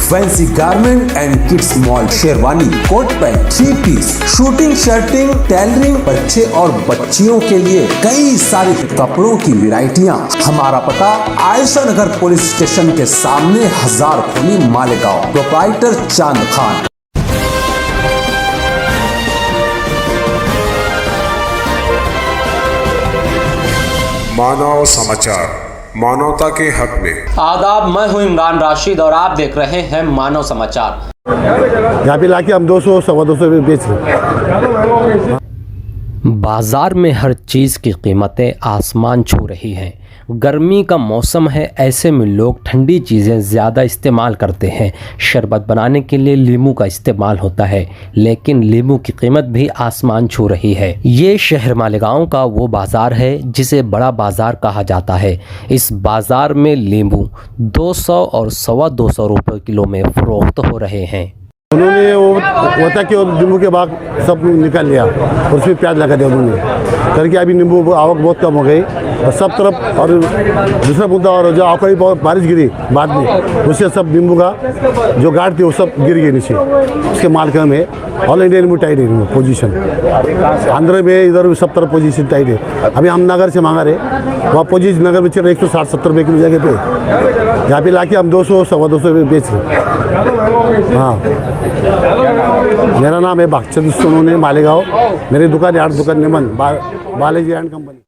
Fancy garment and kids mall, sherwani, coat pant, 3 piece, suiting, shirting, tailoring, बच्चे और बच्चियों के लिए कई सारे कपड़ों की वैरायटियां। हमारा पता आयशा नगर पुलिस स्टेशन के सामने, हजार खोली, मालेगांव। प्रोप्राइटर चांद खान। मानव समाचार, मानवता के हक में। आदाब, मैं हूं इमरान राशिद और आप देख रहे हैं मानव समाचार। यहाँ पे लाके हम 200 सवा 200 रुपये बेच रहे। बाजार में हर चीज़ की कीमतें आसमान छू रही हैं। गर्मी का मौसम है, ऐसे में लोग ठंडी चीज़ें ज़्यादा इस्तेमाल करते हैं। शरबत बनाने के लिए नींबू का इस्तेमाल होता है, लेकिन नींबू की कीमत भी आसमान छू रही है। ये शहर मालेगांव का वो बाज़ार है जिसे बड़ा बाज़ार कहा जाता है। इस बाज़ार में नींबू 200 और सवा 200 रुपये किलो में फ़रोख्त हो रहे हैं। उन्होंने वो होता कि नींबू के बाग सब निकाल लिया और उसमें प्याज लगा दिया उन्होंने करके। अभी नींबू आवक बहुत कम हो गई और सब तरफ। और दूसरा मुद्दा, और जो आकड़ी बहुत बारिश गिरी बाद में, उससे सब नींबू का जो गाढ़ थी वो सब गिर गए नीचे। उसके माल कम है। ऑल इंडिया नींबू टाइट है पोजीशन। आंध्र में इधर सब तरफ पोजीशन टाइट है। अभी हम नगर से मांगा रहे, वहाँ पोजीशन नगर में चल रहे 160-70 रुपये की जगह पे। यहाँ पे लाके हम 200 सवा 200 रुपये बेच रहे। हाँ, मेरा नाम है बागचंद सोनू ने, मालेगांव। मेरी दुकान 8 दुकान निमन बालाजी एंड कंपनी।